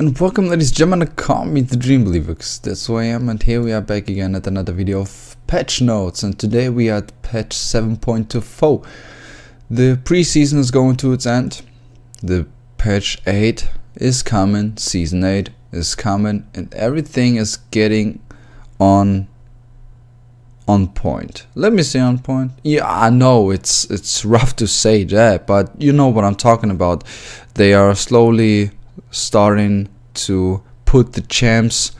And welcome, ladies and gentlemen, to Call Me the Dream Believer, 'cause that's who I am, and here we are back again at another video of patch notes, and today we are at patch 7.24. The preseason is going to its end, the patch 8 is coming, season 8 is coming, and everything is getting on point. Let me say on point. Yeah, I know it's rough to say that, but you know what I'm talking about. They are slowly starting to put the champs,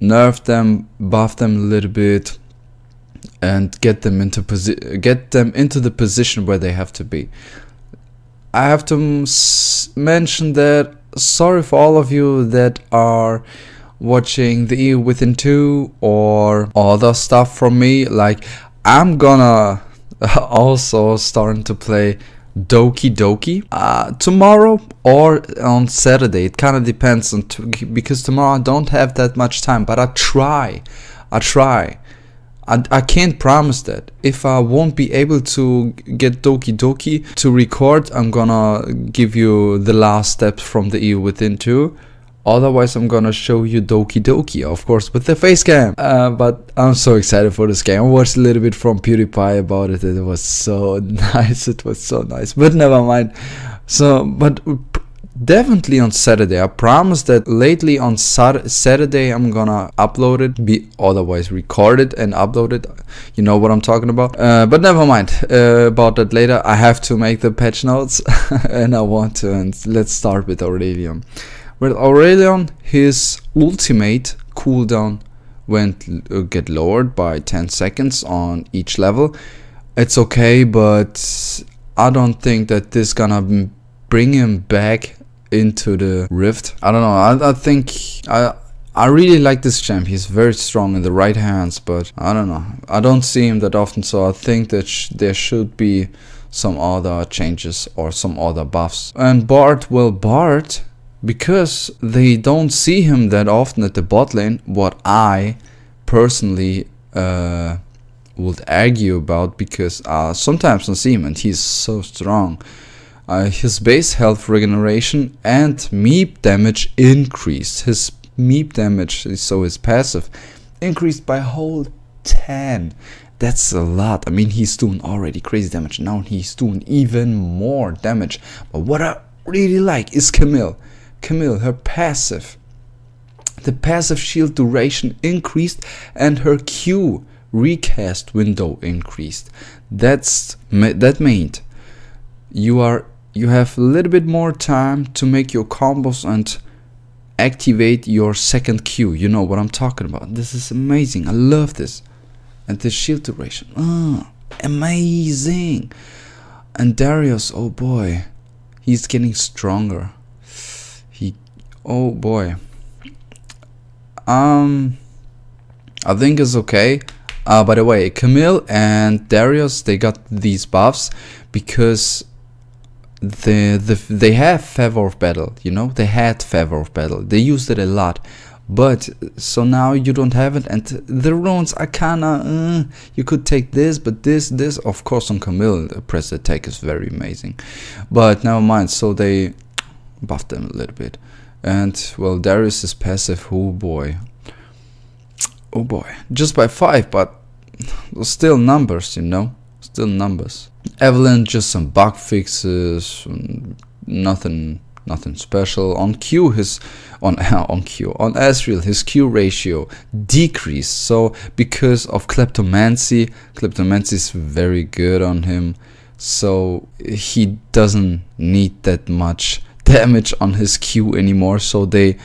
nerf them, buff them a little bit, and get them into the position where they have to be. I have to mention that sorry for all of you that are watching the EU Within 2 or other stuff from me. Like, I'm gonna also starting to play Doki Doki tomorrow or on Saturday. It kind of depends on because tomorrow I don't have that much time, but I try. I can't promise that. If I won't be able to get Doki Doki to record, I'm gonna give you the last steps from the EU Within 2. Otherwise, I'm gonna show you Doki Doki, of course, with the face cam. But I'm so excited for this game. I watched a little bit from PewDiePie about it, and it was so nice. It was so nice. But never mind. So, but definitely on Saturday. I promise that lately on Saturday I'm gonna upload it, otherwise record it and upload it. You know what I'm talking about. But never mind about that later. I have to make the patch notes, and I want to. And let's start with Aurelion. With Aurelion, his ultimate cooldown get lowered by 10 seconds on each level. It's okay, but I don't think that this gonna bring him back into the Rift. I don't know. I think I really like this champ. He's very strong in the right hands, but I don't know. I don't see him that often, so I think that there should be some other changes or some other buffs. And Bard, well, Bard, because they don't see him that often at the bot lane, what I personally would argue about, because sometimes I see him and he's so strong. His base health regeneration and meep damage increased. His meep damage, so his passive, increased by a whole 10. That's a lot. I mean, he's doing already crazy damage. Now he's doing even more damage. But what I really like is Camille. Camille, her passive. The passive shield duration increased and her Q recast window increased. That meant you have a little bit more time to make your combos and activate your second Q. You know what I'm talking about. This is amazing. I love this. And the shield duration. Amazing. And Darius, oh boy, he's getting stronger. Oh boy. I think it's okay. By the way, Camille and Darius, they got these buffs because they have favor of battle. You know, they had favor of battle. They used it a lot, but so now you don't have it. And the runes are kinda you could take this, but this of course on Camille, the press attack is very amazing. But never mind. So they buffed them a little bit. And well, Darius is passive. Oh boy, just by 5, but still numbers, you know, still numbers. Evelyn, just some bug fixes, nothing special. On Q, on Asriel, his Q ratio decreased. So because of Kleptomancy is very good on him, so he doesn't need that much damage on his Q anymore, so they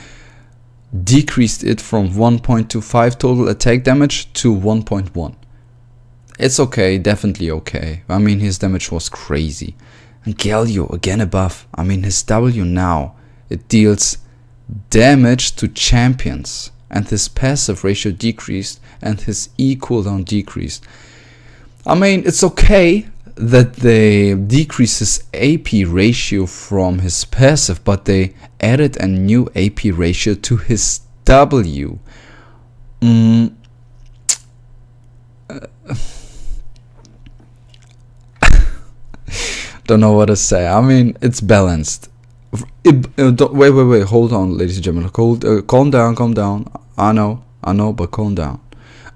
decreased it from 1.25 total attack damage to 1.1. It's okay, definitely okay. I mean, his damage was crazy. And Galio, again a buff. I mean, his W now, it deals damage to champions, and his passive ratio decreased and his E cooldown decreased. I mean, it's okay that they decrease his AP ratio from his passive, but they added a new AP ratio to his W. Don't know what to say. I mean, it's balanced. Wait, hold on, ladies and gentlemen. Calm down. I know, but calm down.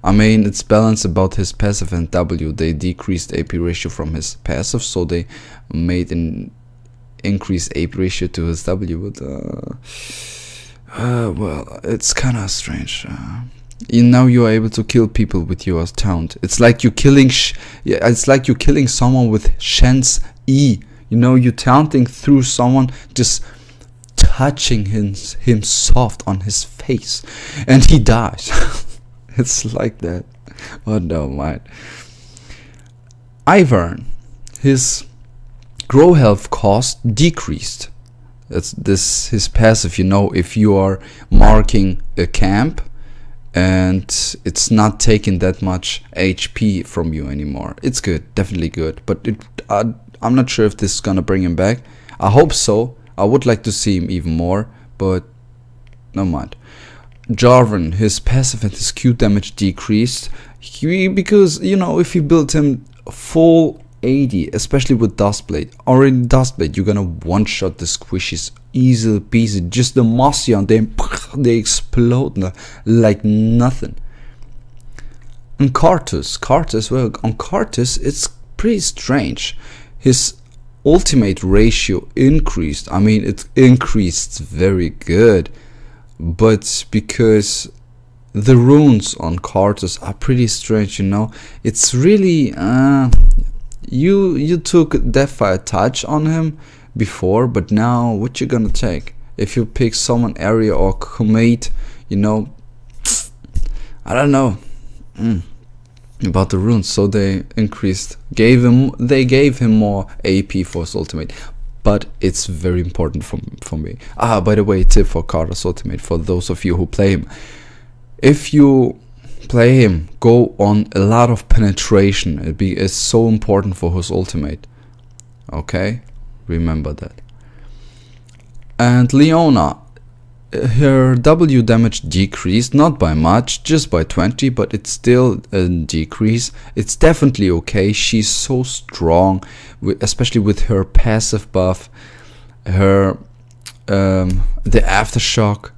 I mean, it's balanced about his passive and W. They decreased AP ratio from his passive, so they made an increased AP ratio to his W. But well, it's kind of strange. Now you are able to kill people with your taunt. It's like you're killing. It's like you're killing someone with Shen's E. You know, you're taunting through someone, just touching him soft on his face, and he dies. It's like that. Oh no, mind. Ivern, his grow health cost decreased. That's his passive. You know, if you are marking a camp and it's not taking that much HP from you anymore, it's good, definitely good. But I'm not sure if this is gonna bring him back. I hope so. I would like to see him even more, but no mind. Jarvan, his passive and his Q damage decreased because, you know, if you build him full 80, especially with Dustblade, already Dustblade, you're gonna one-shot the squishies easy peasy. Just the mossy on them, they explode like nothing. And Kartus, well, on Kartus, it's pretty strange. His ultimate ratio increased. I mean, it increased very good. But because the runes on Kartus are pretty strange, you know, it's really you took Deathfire Touch on him before, but now what you gonna take? If you pick Summon Area or Commate, you know, I don't know about the runes, so they gave him more AP for his ultimate. But it's very important for me. By the way, tip for Kartus ultimate for those of you who play him. If you play him, go on a lot of penetration. It's so important for his ultimate. Okay, remember that. And Leona, her W damage decreased, not by much, just by 20, but it's still a decrease. It's definitely okay. She's so strong, especially with her passive buff, her the aftershock,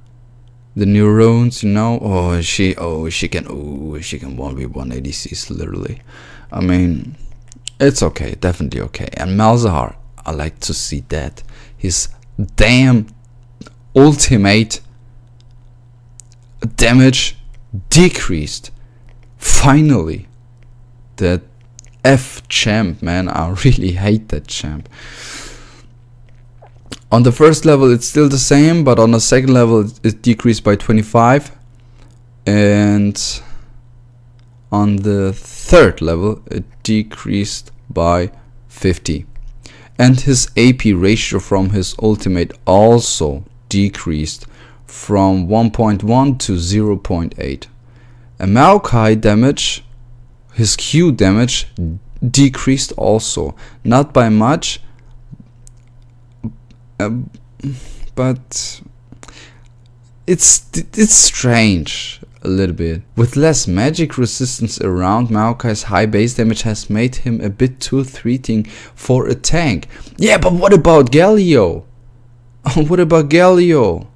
the new runes, you know. She can 1v1 ADCs literally. I mean, it's okay, definitely okay. And Malzahar, I like to see that. His damn ultimate damage decreased. Finally, that F champ, man, I really hate that champ. On the first level it's still the same, but on the second level it decreased by 25, and on the third level it decreased by 50. And his AP ratio from his ultimate also decreased from 1.1 to 0.8. And Maokai damage, his Q damage decreased also, not by much, but it's strange a little bit. With less magic resistance around, Maokai's high base damage has made him a bit too threatening for a tank. Yeah, but what about Galio? What about Galio?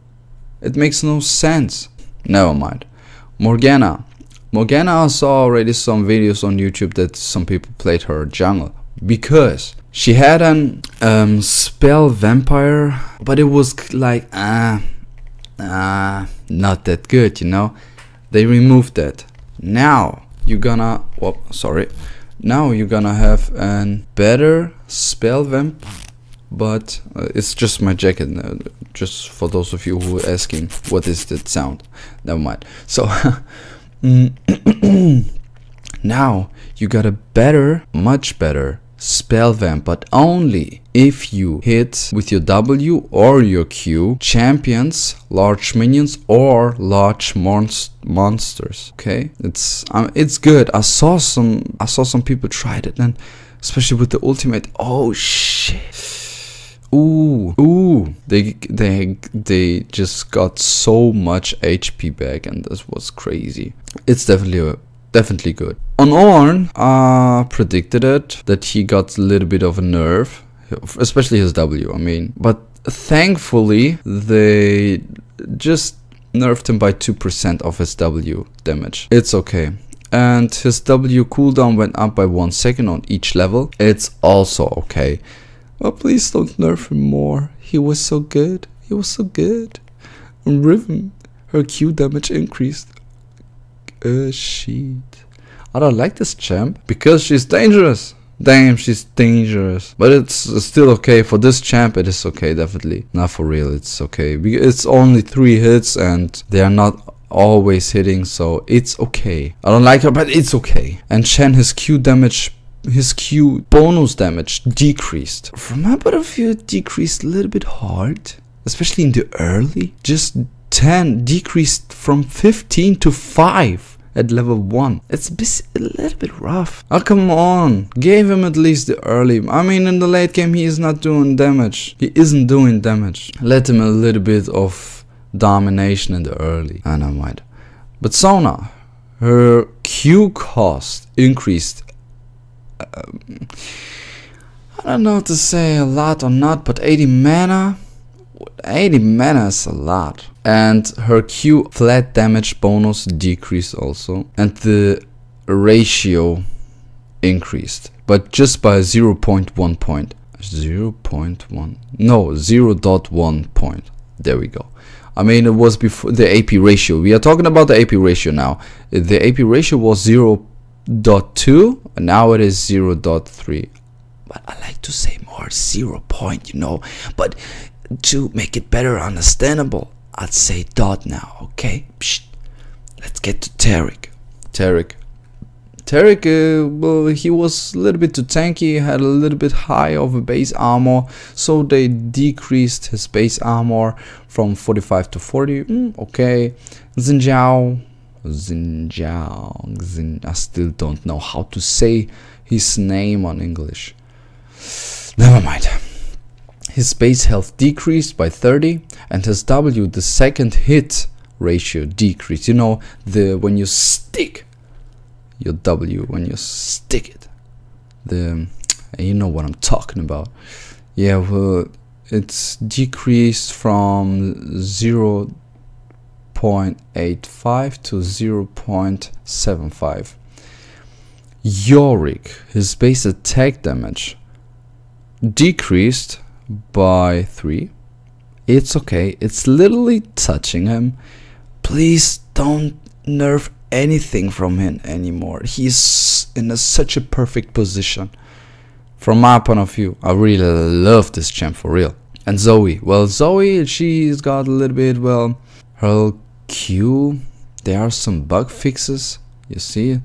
It makes no sense. Never mind. Morgana, I saw already some videos on YouTube that some people played her jungle because she had an spell vampire, but it was like not that good, you know. They removed that. Now you're gonna now you're gonna have a better spell vamp, but it's just my jacket, just for those of you who are asking what is that sound. Never mind. So now you got a better, much better spell vamp, but only if you hit with your W or your Q champions, large minions, or large monsters. Okay, it's good. I saw some people tried it, and especially with the ultimate. Oh shit! Ooh! They just got so much HP back, and this was crazy. It's definitely good. On Ornn, I predicted it, that he got a little bit of a nerf, especially his W, I mean. But thankfully they just nerfed him by 2% of his W damage. It's okay. And his W cooldown went up by 1 second on each level. It's also okay. But please don't nerf him more. He was so good. He was so good. Riven, her Q damage increased. Shit. I don't like this champ because she's dangerous. Damn, she's dangerous. But it's still okay. For this champ, it is okay, definitely. Not for real, it's okay. It's only 3 hits and they are not always hitting, so it's okay. I don't like her, but it's okay. And Shen, his Q damage, his Q bonus damage decreased. From my point of view, it decreased a little bit hard. Especially in the early. Just 10 decreased from 15 to 5. At level 1. It's a little bit rough. Oh, come on. Gave him at least the early. I mean, in the late game, he is not doing damage. He isn't doing damage. Let him a little bit of domination in the early. And I might. But Sona, her Q cost increased. I don't know to say a lot or not, but 80 mana. 80 mana is a lot. And her Q flat damage bonus decreased also. And the ratio increased. But just by 0.1 point. 0.1. No, 0.1 point. There we go. I mean, it was before the AP ratio. We are talking about the AP ratio now. The AP ratio was 0.2. And now it is 0.3. But I like to say more 0 point, you know. But to make it better understandable, I'd say dot now, okay? Psst. Let's get to Taric. Taric, well, he was a little bit too tanky, had a little bit high of a base armor, so they decreased his base armor from 45 to 40. Okay. Xin Zhao, I still don't know how to say his name on English. Never mind. His base health decreased by 30 and his W, the second hit ratio, decreased. You know, when you stick your W, when you stick it, you know what I'm talking about. Yeah, well, it's decreased from 0.85 to 0.75. Yorick, his base attack damage decreased by 3. It's okay. It's literally touching him. Please don't nerf anything from him anymore. He's in such a perfect position. From my point of view, I really love this champ for real. And Zoe. Well, Zoe, she's got a little bit, well, her Q, there are some bug fixes. You see?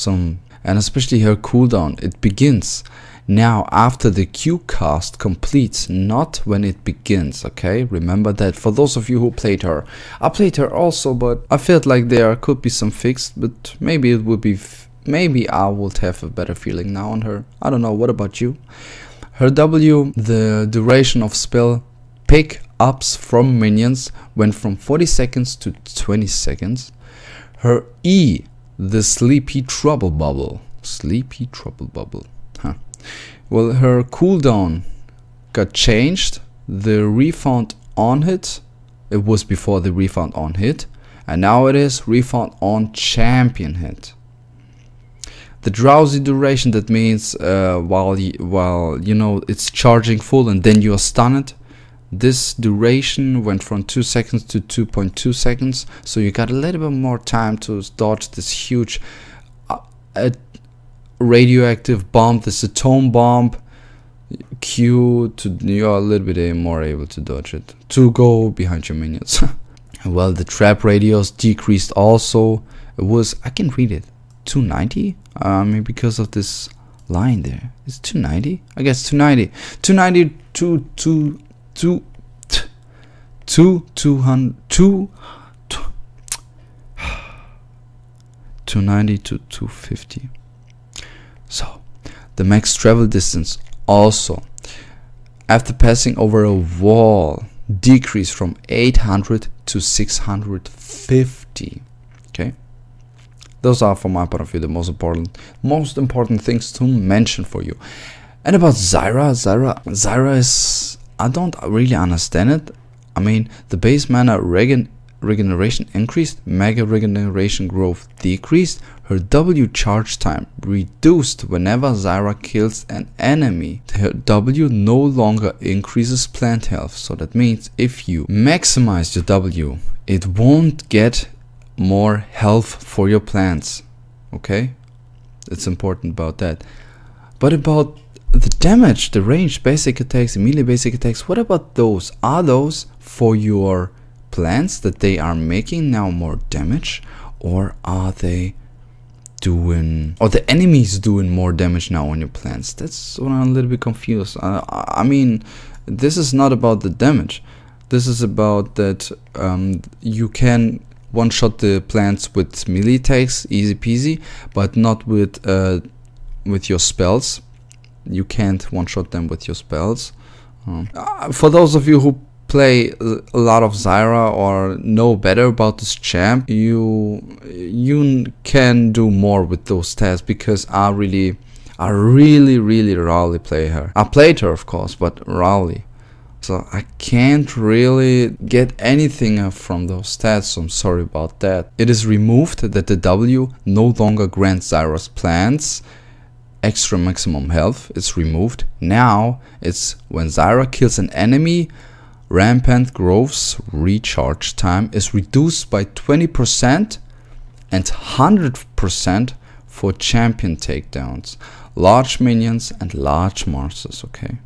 And especially her cooldown. It begins now after the Q cast completes, not when it begins, okay? Remember that. For those of you who played her, I played her also, but I felt like there could be some fix, but maybe it would be, maybe I would have a better feeling now on her. I don't know, what about you? Her W, the duration of spell pick-ups from minions went from 40 seconds to 20 seconds. Her E, the Sleepy Trouble Bubble. Sleepy Trouble Bubble. Huh. Well, her cooldown got changed. The refund on hit, it was before the refund on hit, and now it is refund on champion hit. The drowsy duration, that means while you know it's charging full and then you are stunned, this duration went from 2 seconds to 2.2 seconds, so you got a little bit more time to dodge this huge radioactive bomb, this atom bomb. Q to, you're a little bit more able to dodge it, to go behind your minions. Well, the trap radius decreased also. It was, I can read it, 290. I mean, because of this line there, it's 290. I guess 290. 290 to 290 to 250. So the max travel distance also, after passing over a wall, decreased from 800 to 650. Okay, those are, from my point of view, the most important things to mention for you. And about Zyra is, I don't really understand it. I mean, the base mana regeneration increased, mega regeneration growth decreased, her W charge time reduced whenever Zyra kills an enemy. Her W no longer increases plant health, so that means if you maximize your W, it won't get more health for your plants. Okay, it's important about that. But about the damage, the range, basic attacks, melee basic attacks, what about those? Are those for your plants that they are making now more damage, or are they doing, or the enemies doing more damage now on your plants? That's what I'm a little bit confused. I mean, this is not about the damage. This is about that you can one-shot the plants with melee attacks, easy peasy, but not with your spells. You can't one-shot them with your spells. For those of you who play a lot of Zyra or know better about this champ, you can do more with those stats, because I really rarely play her. I played her, of course, but rarely. So I can't really get anything from those stats, so I'm sorry about that. It is removed that the W no longer grants Zyra's plants extra maximum health. It's removed. Now it's when Zyra kills an enemy, rampant growth's recharge time is reduced by 20% and 100% for champion takedowns, large minions and large monsters. Okay.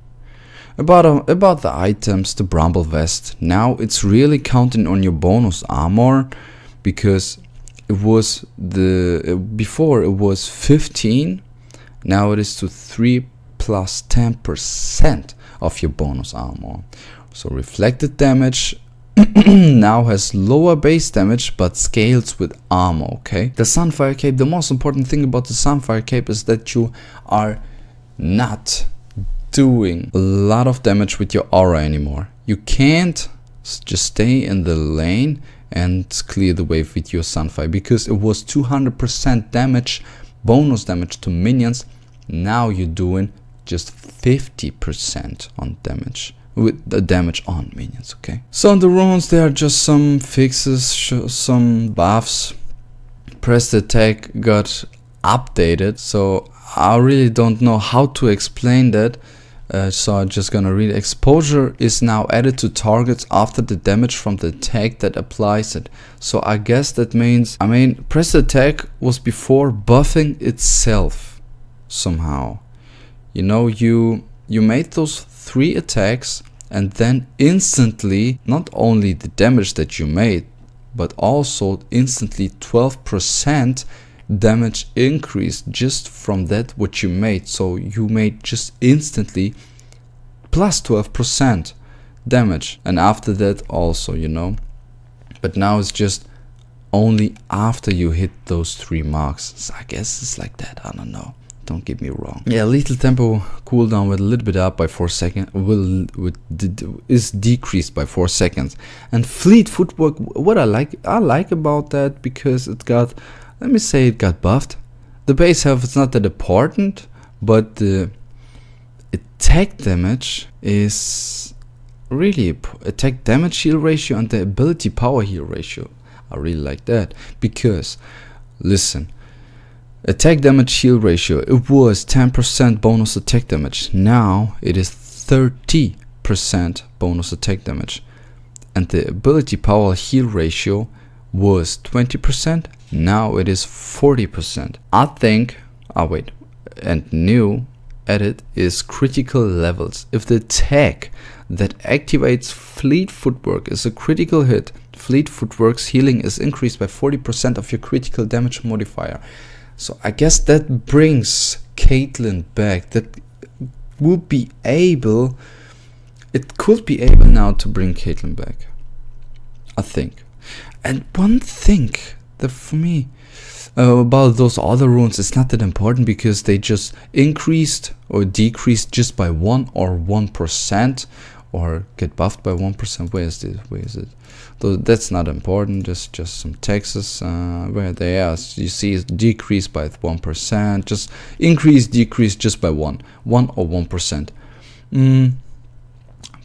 About the items, the Bramble Vest. Now it's really counting on your bonus armor, because it was before it was 15. Now it is to 3 plus 10% of your bonus armor. So reflected damage now has lower base damage but scales with armor. Okay. The Sunfire Cape. The most important thing about the Sunfire Cape is that you are not doing a lot of damage with your aura anymore. You can't just stay in the lane and clear the wave with your Sunfire, because it was 200% damage, bonus damage to minions. Now you're doing just 50% on damage, with the damage on minions. Okay, so on the runes there are just some fixes, some buffs. Pressed attack got updated, so I really don't know how to explain that. So I'm just gonna read. Exposure is now added to targets after the damage from the attack that applies it. So I guess that means, I mean, press attack was before buffing itself somehow. You know, you made those 3 attacks, and then instantly, not only the damage that you made, but also instantly 12% damage increase just from that what you made. So you made just instantly plus 12% damage, and after that also, you know. But now it's just only after you hit those 3 marks. So I guess it's like that, I don't know, don't get me wrong. Yeah, lethal tempo cooldown went a little bit up by 4 seconds, is decreased by 4 seconds. And fleet footwork, what I like about that, because it got, let me say, it got buffed. The base health is not that important, but the attack damage is really attack damage heal ratio and the ability power heal ratio. I really like that, because listen, attack damage heal ratio, it was 10% bonus attack damage. Now it is 30% bonus attack damage, and the ability power heal ratio was 20%. Now it is 40%. I think, wait, and new edit is critical levels. If the attack that activates fleet footwork is a critical hit, fleet footwork's healing is increased by 40% of your critical damage modifier. So I guess that brings Caitlyn back. That would be able, it could be able now to bring Caitlyn back, I think. And one thing that for me about those other runes, it's not that important, because they just increased or decreased just by 1 or 1%, or get buffed by 1%. Where is it? Though that's not important. Just some texts where they are. You see, it's decreased by 1%. Just increase, decrease just by 1 or 1%.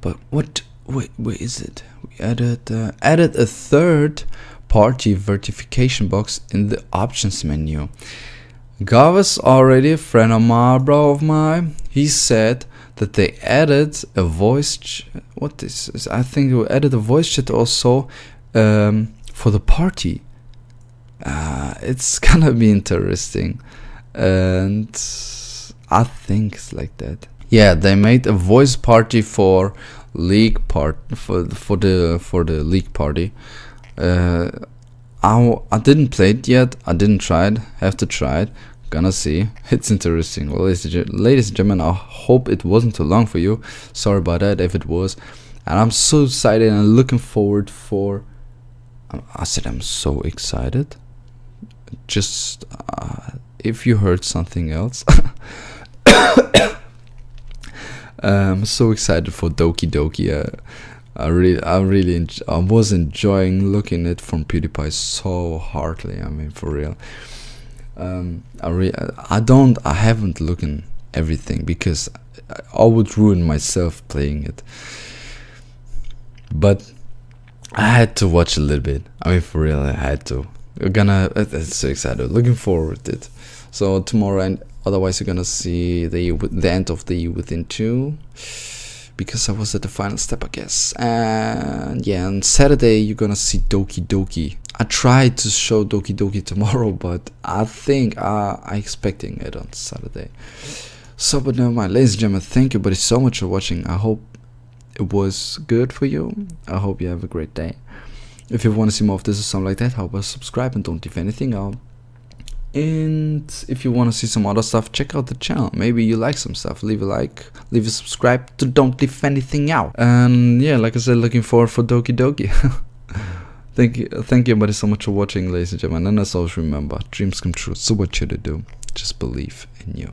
But what? Wait, where is it? We added a third party verification box in the options menu. Gavas, already a friend of mine, bro of mine, he said that they added a voice what is I think we added a voice chat also for the party. It's gonna be interesting, and I think it's like that. Yeah, they made a voice party for league for the league party. I didn't play it yet. I didn't try it. Have to try it. Gonna see. It's interesting. Well, ladies and gentlemen, I hope it wasn't too long for you. Sorry about that if it was. And I'm so excited and looking forward for. I said I'm so excited. Just if you heard something else. I'm so excited for Doki Doki. I was enjoying looking at it from PewDiePie so hardly. I mean, for real. I haven't looked at everything because I would ruin myself playing it. But I had to watch a little bit. I mean, for real, I had to. It's so excited. Looking forward to it. So tomorrow, and otherwise you're gonna see the end of the Within 2, because I was at the final step, I guess. And yeah, on Saturday you're gonna see Doki Doki. I tried to show Doki Doki tomorrow, but I think I'm expecting it on Saturday. So, but never mind, ladies and gentlemen, thank you buddy so much for watching. I hope it was good for you. I hope you have a great day. If you want to see more of this or something like that, how about subscribe and don't leave anything out. And if you want to see some other stuff, check out the channel. Maybe you like some stuff. Leave a like, leave a subscribe to don't leave anything out. And yeah, like I said, looking forward for Doki Doki. Thank you everybody so much for watching, ladies and gentlemen. And as always, remember, dreams come true. So what should you do? Just believe in you.